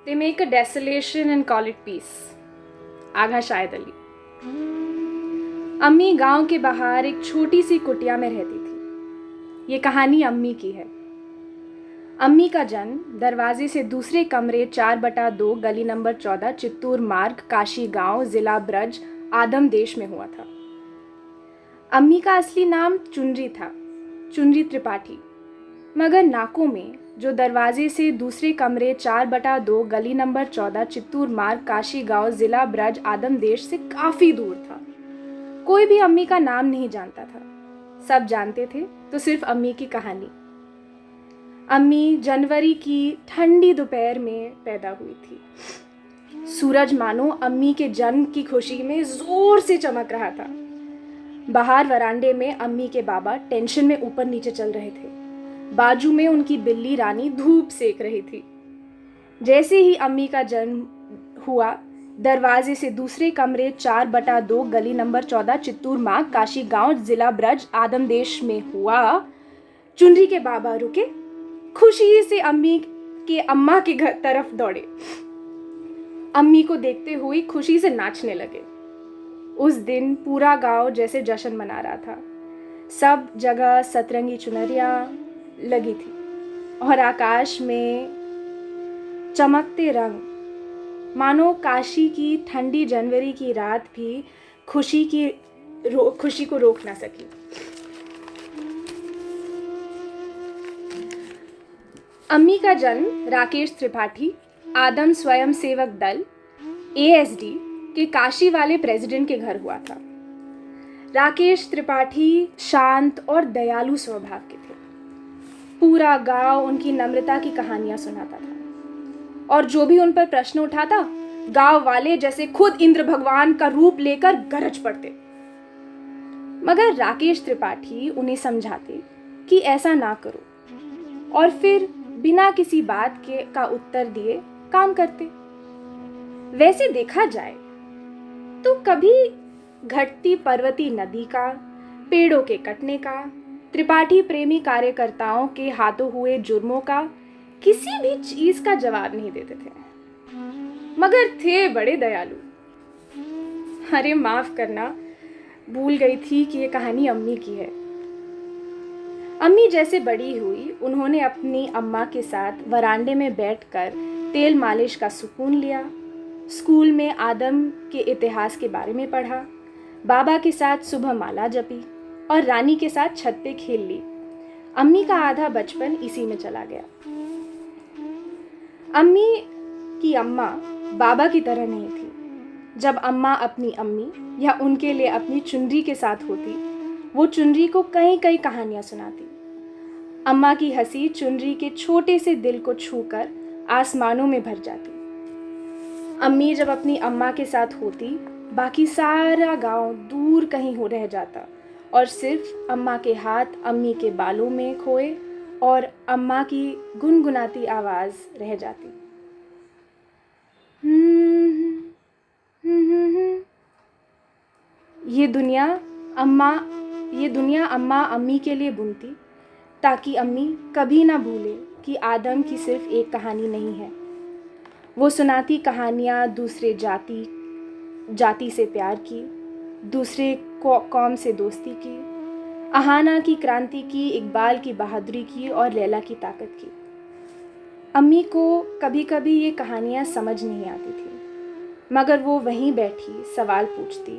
They make a desolation and call it peace. आगा शायद अली। अम्मी गांव के बाहर एक छोटी सी कुटिया में रहती थी। ये कहानी अम्मी की है। अम्मी का जन्म दरवाजे से दूसरे कमरे 4/2 गली नंबर 14 चित्तूर मार्ग काशी गांव जिला ब्रज आदम देश में हुआ था। अम्मी का असली नाम चुनरी था, चुनरी त्रिपाठी। मगर नाकों में जो दरवाजे से दूसरे कमरे 4/2 गली नंबर 14 चित्तूर मार्ग काशी गांव जिला ब्रज आदम देश से काफी दूर था, कोई भी अम्मी का नाम नहीं जानता था। सब जानते थे तो सिर्फ अम्मी की कहानी। अम्मी जनवरी की ठंडी दोपहर में पैदा हुई थी। सूरज मानो अम्मी के जन्म की खुशी में जोर से चमक रहा था। बाहर वरांडे में अम्मी के बाबा टेंशन में ऊपर नीचे चल रहे थे। बाजू में उनकी बिल्ली रानी धूप सेक रही थी। जैसे ही अम्मी का जन्म हुआ, दरवाजे से दूसरे कमरे 4/2 गली नंबर 14 चित्तूर मार्ग काशी गांव जिला ब्रज आदम देश में हुआ, चुनरी के बाबा रुके, खुशी से अम्मी के अम्मा के घर तरफ दौड़े। अम्मी को देखते हुए खुशी से नाचने लगे। उस दिन पूरा गांव जैसे जश्न मना रहा था। सब जगह सतरंगी चुनरियां लगी थी और आकाश में चमकते रंग, मानो काशी की ठंडी जनवरी की रात भी खुशी को रोक ना सकी। अम्मी का जन्म राकेश त्रिपाठी आदम स्वयं सेवक दल ASD के काशी वाले प्रेसिडेंट के घर हुआ था। राकेश त्रिपाठी शांत और दयालु स्वभाव के थे। पूरा गांव उनकी नम्रता की कहानियां सुनाता था और जो भी उन पर प्रश्न उठाता, गांव वाले जैसे खुद इंद्र भगवान का रूप लेकर गरज पड़ते। मगर राकेश त्रिपाठी उन्हें समझाते कि ऐसा ना करो और फिर बिना किसी बात का उत्तर दिए काम करते। वैसे देखा जाए तो कभी घटती पर्वती नदी का, पेड़ों के कटने का, त्रिपाठी प्रेमी कार्यकर्ताओं के हाथों हुए जुर्मों का किसी भी चीज का जवाब नहीं देते थे, मगर थे बड़े दयालु। अरे माफ करना, भूल गई थी कि ये कहानी अम्मी की है। अम्मी जैसे बड़ी हुई, उन्होंने अपनी अम्मा के साथ वरांडे में बैठकर तेल मालिश का सुकून लिया। स्कूल में आदम के इतिहास के बारे में पढ़ा। बाबा के साथ सुबह माला जपी और रानी के साथ छत पे खेल ली। अम्मी का आधा बचपन इसी में चला गया। अम्मी की अम्मा बाबा की तरह नहीं थी। जब अम्मा अपनी अम्मी या उनके लिए अपनी चुनरी के साथ होती, वो चुनरी को कई कई कहानियां सुनाती। अम्मा की हंसी चुनरी के छोटे से दिल को छूकर आसमानों में भर जाती। अम्मी जब अपनी अम्मा के साथ होती, बाकी सारा गांव दूर कहीं हो रह जाता और सिर्फ अम्मा के हाथ अम्मी के बालों में खोए और अम्मा की गुनगुनाती आवाज रह जाती। ये दुनिया अम्मा अम्मी के लिए बुनती, ताकि अम्मी कभी ना भूले कि आदम की सिर्फ एक कहानी नहीं है। वो सुनाती कहानियाँ दूसरे जाति से प्यार की, दूसरे कौम से दोस्ती की, अहाना की क्रांति की, इकबाल की बहादुरी की और लैला की ताकत की। अम्मी को कभी कभी ये कहानियाँ समझ नहीं आती थी, मगर वो वहीं बैठी सवाल पूछती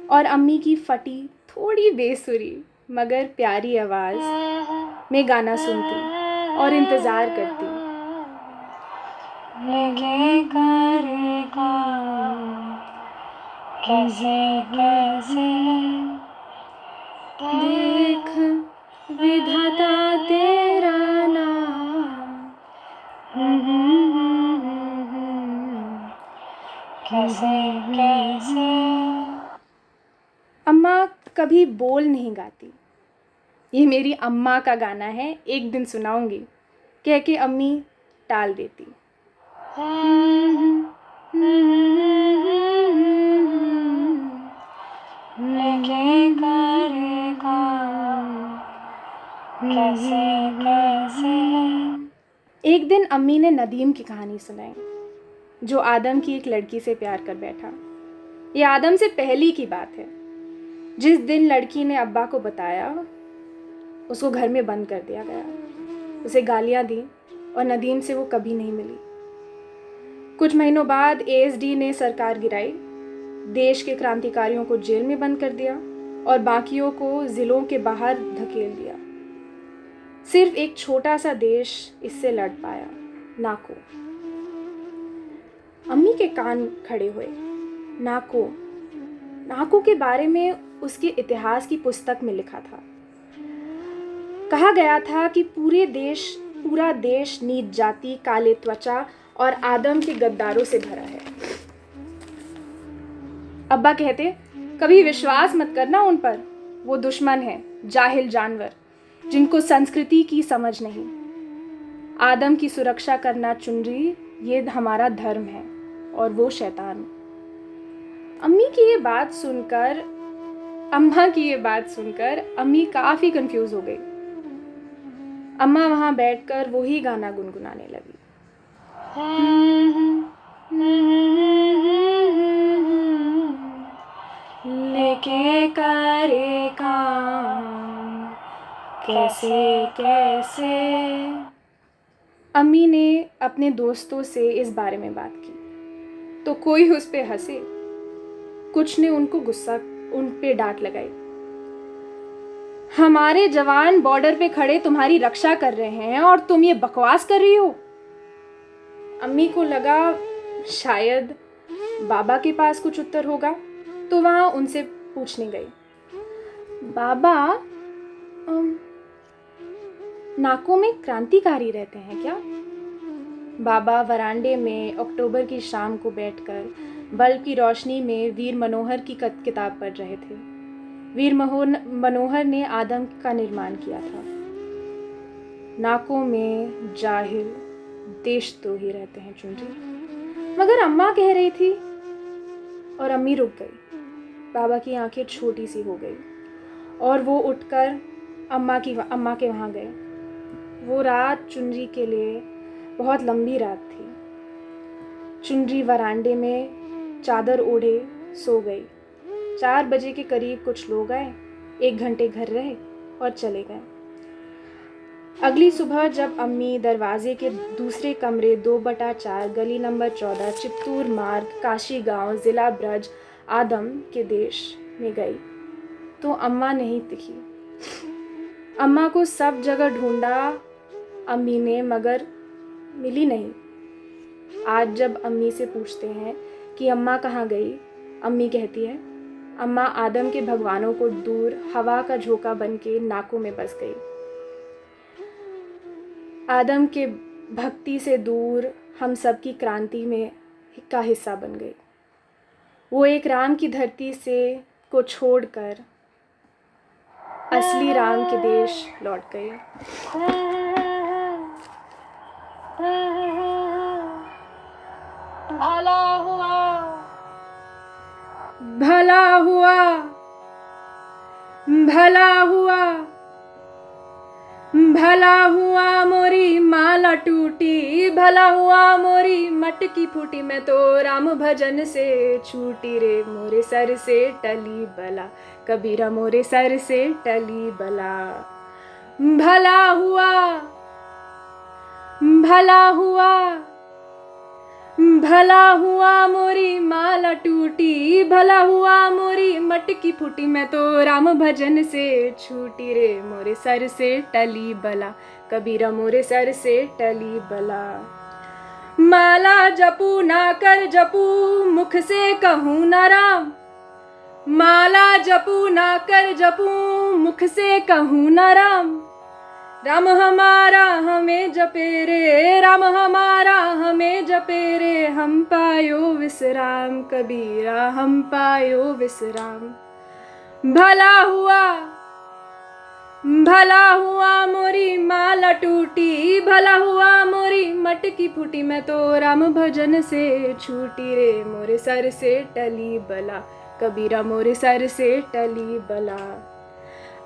और अम्मी की फटी थोड़ी बेसुरी मगर प्यारी आवाज़ में गाना सुनती और इंतज़ार करती। कैसे कैसे देख विधाता तेरा नाम, कैसे कैसे। अम्मा कभी बोल नहीं गाती। ये मेरी अम्मा का गाना है, एक दिन सुनाऊंगी, कह के अम्मी टाल देती। कैसे कैसे। एक दिन अम्मी ने नदीम की कहानी सुनाई, जो आदम की एक लड़की से प्यार कर बैठा। ये आदम से पहले की बात है। जिस दिन लड़की ने अब्बा को बताया, उसको घर में बंद कर दिया गया, उसे गालियां दी और नदीम से वो कभी नहीं मिली। कुछ महीनों बाद एएसडी ने सरकार गिराई, देश के क्रांतिकारियों को जेल में बंद कर दिया और बाकियों को जिलों के बाहर धकेल दिया। सिर्फ एक छोटा सा देश इससे लड़ पाया, नाको। अम्मी के कान खड़े हुए। नाको के बारे में उसके इतिहास की पुस्तक में लिखा था। कहा गया था कि पूरा देश नीच जाति, काले त्वचा और आदम के गद्दारों से भरा है। अब्बा कहते, कभी विश्वास मत करना उन पर, वो दुश्मन है, जाहिल जानवर जिनको संस्कृति की समझ नहीं। आदम की सुरक्षा करना चुनरी, ये हमारा धर्म है और वो शैतान। अम्मा की ये बात सुनकर अम्मी काफी कंफ्यूज हो गई। अम्मा वहां बैठकर वही गाना गुनगुनाने लगी। लेके करे काम कैसे कैसे। अम्मी ने अपने दोस्तों से इस बारे में बात की तो कोई उस पे हंसे, कुछ ने उन पे डांट लगाई। हमारे जवान बॉर्डर पे खड़े तुम्हारी रक्षा कर रहे हैं और तुम ये बकवास कर रही हो। अम्मी को लगा शायद बाबा के पास कुछ उत्तर होगा, तो वहां उनसे पूछने गई, बाबा नाको में क्रांतिकारी रहते हैं क्या? बाबा वरांडे में अक्टूबर की शाम को बैठकर बल्ब की रोशनी में वीर मनोहर की किताब पढ़ रहे थे। वीर मनोहर ने आदम का निर्माण किया था। नाको में जाहिल देशद्रोही रहते हैं चुनरी, मगर अम्मा कह रही थी। और अम्मी रुक गई। बाबा की आंखें छोटी सी हो गई और वो उठकर अम्मा के वहाँ गए। वो रात चुनरी के लिए बहुत लंबी रात थी। चुनरी वरांडे में चादर ओढ़े सो गई। 4 बजे के करीब कुछ लोग आए, 1 घंटे घर रहे और चले गए। अगली सुबह जब अम्मी दरवाजे के दूसरे कमरे 2/4 गली नंबर 14 चित्तूर मार्ग काशी गांव जिला ब्रज आदम के देश में गई तो अम्मा नहीं दिखी। अम्मा को सब जगह ढूंढा अम्मी ने, मगर मिली नहीं। आज जब अम्मी से पूछते हैं कि अम्मा कहाँ गई, अम्मी कहती है, अम्मा आदम के भगवानों को दूर हवा का झोंका बन के नाकों में बस गई। आदम के भक्ति से दूर हम सब की क्रांति में का हिस्सा बन गई। वो एक राम की धरती को छोड़कर असली राम के देश लौट गई। भला हुआ, भला हुआ, भला हुआ, भला हुआ मोरी माला टूटी, भला हुआ मोरी मटकी फूटी। मैं तो राम भजन से छूटी रे, मोरे सर से टली बला, कबीरा मोरे सर से टली बला। भला हुआ, भला हुआ, भला हुआ मोरी माला टूटी, भला हुआ मोरी मटकी फूटी। मैं तो राम भजन से छूटी रे, मोरे सर से टली बला, कबीरा मोरे सर से टली बला। माला जपू ना कर जपू, मुख से कहूँ ना राम। माला जपू ना कर जपू, मुख से कहूँ ना राम। राम हमारा हमें जपे रे, राम हमारा हमें जपे रे। हम पायो विश्राम कबीरा, हम पायो विश्राम। भला हुआ, भला हुआ मोरी माला टूटी, भला हुआ मोरी मटकी फूटी। मैं तो राम भजन से छूटी रे, मोरे सर से टली बला, कबीरा मोरे सर से टली बला।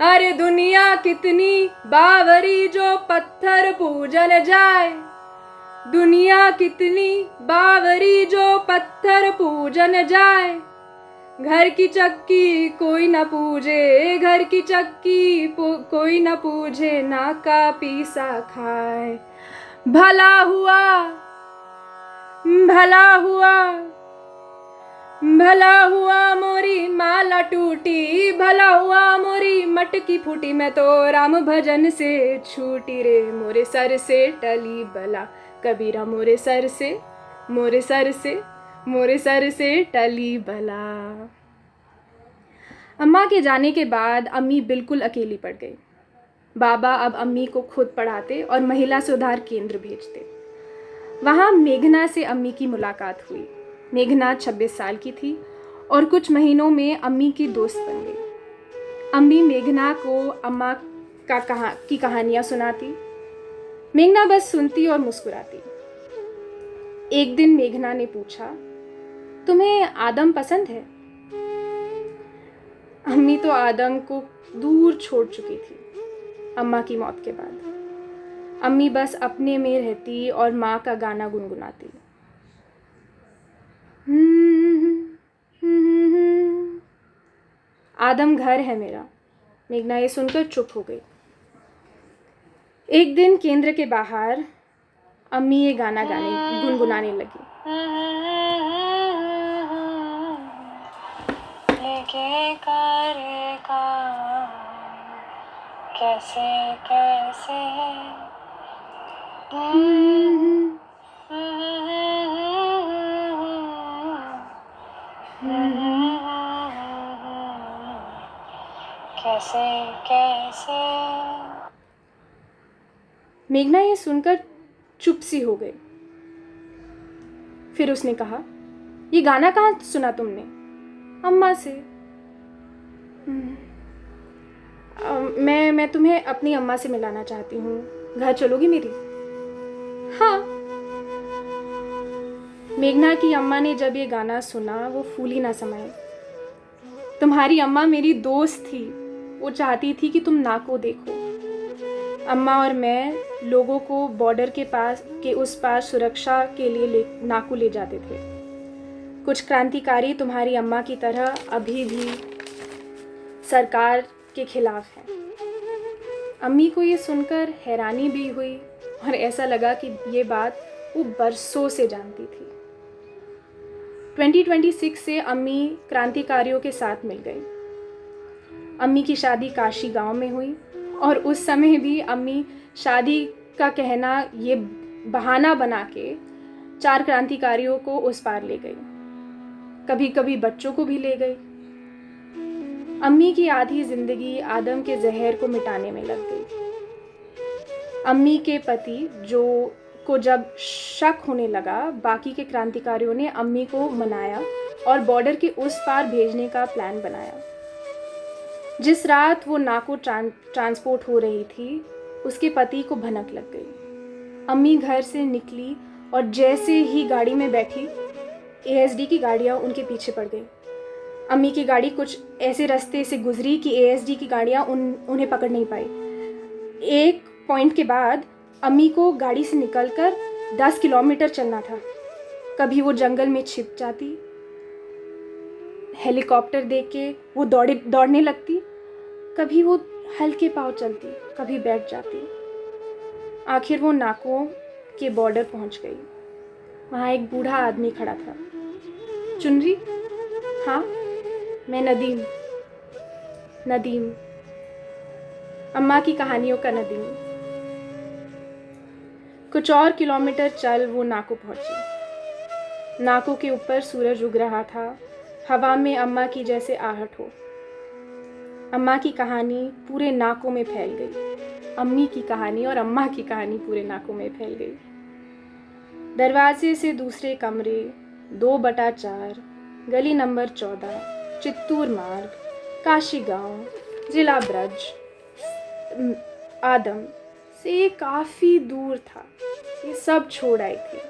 अरे दुनिया कितनी बावरी, जो पत्थर पूजन जाए। दुनिया कितनी बावरी जो पत्थर पूजन जाए, घर की चक्की कोई न पूजे, घर की चक्की कोई न पूजे, ना का पीसा खाए। भला हुआ, भला हुआ, भला हुआ मोरी माला टूटी, भला हुआ मोरी मटकी फूटी, मैं तो राम भजन से छूटी रे, मोरे सर से टली बला कबीरा, मोरे सर से, मोरे सर से, मोरे सर से टली बला। अम्मा के जाने के बाद अम्मी बिल्कुल अकेली पड़ गई। बाबा अब अम्मी को खुद पढ़ाते और महिला सुधार केंद्र भेजते। वहाँ मेघना से अम्मी की मुलाकात हुई। मेघना 26 साल की थी और कुछ महीनों में अम्मी की दोस्त बन गई। अम्मी मेघना को अम्मा की कहानियाँ सुनाती। मेघना बस सुनती और मुस्कुराती। एक दिन मेघना ने पूछा, तुम्हें आदम पसंद है? अम्मी तो आदम को दूर छोड़ चुकी थी अम्मा की मौत के बाद। अम्मी बस अपने में रहती और माँ का गाना गुनगुनाती। आदम घर है मेरा। मेघना ये सुनकर चुप हो गई। एक दिन केंद्र के बाहर अम्मी ये गाना गुनगुनाने लगी। लेके करेगा कैसे कैसे कैसे कैसे। मेघना ये सुनकर चुप सी हो गई। फिर उसने कहा, ये गाना कहाँ सुना तुमने? अम्मा से। मैं तुम्हें अपनी अम्मा से मिलाना चाहती हूँ, घर चलोगी मेरी? हाँ। मेघना की अम्मा ने जब ये गाना सुना वो फूली ना समाई। तुम्हारी अम्मा मेरी दोस्त थी, वो चाहती थी कि तुम नाको देखो। अम्मा और मैं लोगों को बॉर्डर के उस पार सुरक्षा के लिए नाको ले जाते थे। कुछ क्रांतिकारी तुम्हारी अम्मा की तरह अभी भी सरकार के खिलाफ हैं। अम्मी को ये सुनकर हैरानी भी हुई और ऐसा लगा कि ये बात वो बरसों से जानती थी। 2026 से अम्मी क्रांतिकारियों के साथ मिल गई। अम्मी की शादी काशी गांव में हुई और उस समय भी अम्मी शादी का कहना ये बहाना बना के 4 क्रांतिकारियों को उस पार ले गई। कभी कभी बच्चों को भी ले गई। अम्मी की आधी जिंदगी आदम के जहर को मिटाने में लग गई। अम्मी के पति को जब शक होने लगा, बाकी के क्रांतिकारियों ने अम्मी को मनाया और बॉर्डर के उस पार भेजने का प्लान बनाया। जिस रात वो नाको ट्रांसपोर्ट हो रही थी, उसके पति को भनक लग गई। अम्मी घर से निकली और जैसे ही गाड़ी में बैठी, एएसडी की गाड़ियाँ उनके पीछे पड़ गई। अम्मी की गाड़ी कुछ ऐसे रास्ते से गुजरी कि एएसडी की गाड़ियाँ उन्हें पकड़ नहीं पाई। एक पॉइंट के बाद अम्मी को गाड़ी से निकलकर 10 किलोमीटर चलना था। कभी वो जंगल में छिप जाती, हेलीकॉप्टर देख के वो दौड़ने लगती, कभी वो हल्के पाँव चलती, कभी बैठ जाती। आखिर वो नाको के बॉर्डर पहुंच गई। वहाँ एक बूढ़ा आदमी खड़ा था। चुनरी? हाँ, मैं नदीम, अम्मा की कहानियों का नदीम। कुछ और किलोमीटर चल वो नाको पहुंची। नाको के ऊपर सूरज उग रहा था। हवा में अम्मा की जैसे आहट हो। अम्मा की कहानी पूरे नाको में फैल गई। अम्मी की कहानी और अम्मा की कहानी पूरे नाको में फैल गई। दरवाजे से दूसरे कमरे, 2/4, गली नंबर 14, चित्तूर मार्ग, काशी गांव, जिला ब्रज, आदम से काफ़ी दूर था। ये सब छोड़ आई थी,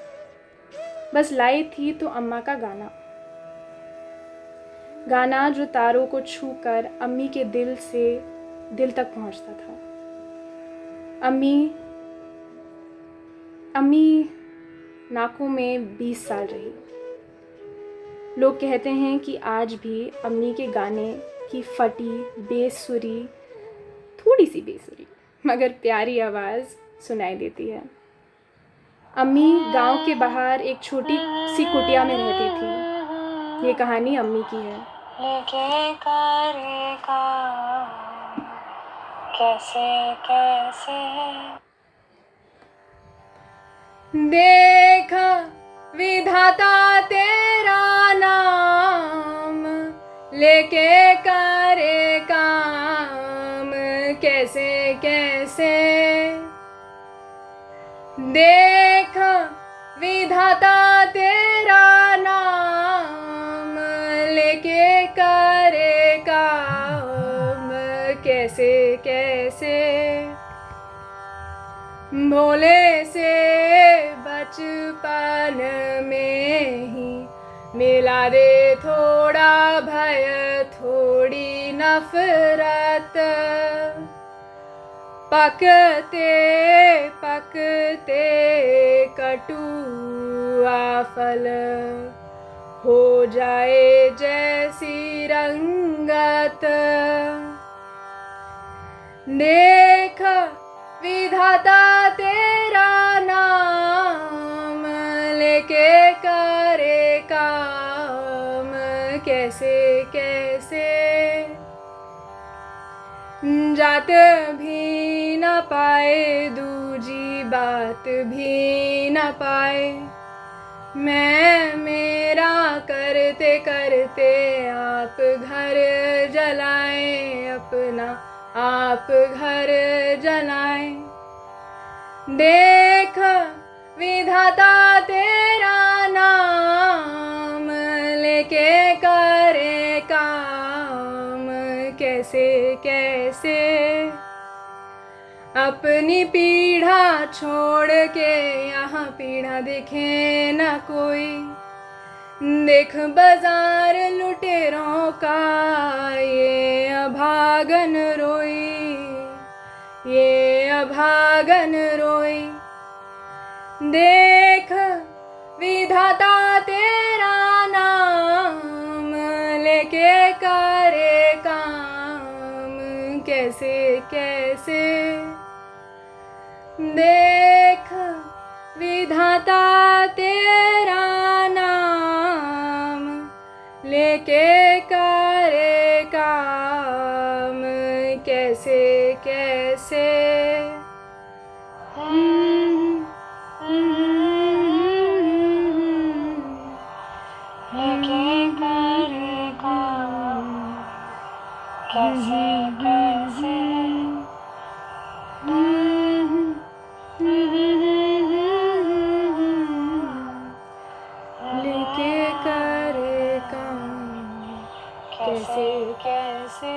बस लाई थी तो अम्मा का गाना जो तारों को छूकर अम्मी के दिल तक पहुंचता था। अम्मी नाकों में 20 साल रही। लोग कहते हैं कि आज भी अम्मी के गाने की फटी बेसुरी, थोड़ी सी बेसुरी मगर प्यारी आवाज़ सुनाई देती है। अम्मी गांव के बाहर एक छोटी सी कुटिया में रहती थी। ये कहानी अम्मी की है। लेके करेगा कैसे कैसे। देख विधाता तेरा नाम, लेके करे काम कैसे कैसे। देख विधाता तेरा नाम, लेके करे काम कैसे कैसे। भोले से बचपन में ही मिला दे थोड़ा भय थोड़ी नफरत। पकते पकते कटुआ फल हो जाए जैसी रंगत। देख विधाता तेरा नाम, लेके करे काम कैसे कैसे। जात भी न पाए दूजी बात भी न पाए। मैं मेरा करते करते आप घर जलाए, अपना आप घर जलाए। देख विधाता तेरा नाम, लेके करे काम कैसे कैसे। अपनी पीढ़ा छोड़ के यहाँ पीढ़ा दिखे न कोई। देख बाजार लुटेरों का ये अभागन रोई, ये अभागन रोई। देख विधाता तेरा नाम, लेके करे काम कैसे कैसे। देख विधाता तेरा नाम, लेके करे काम कैसे कैसे। लेके करे काम कैसे कैसे। लेके करे काम कैसे कैसे।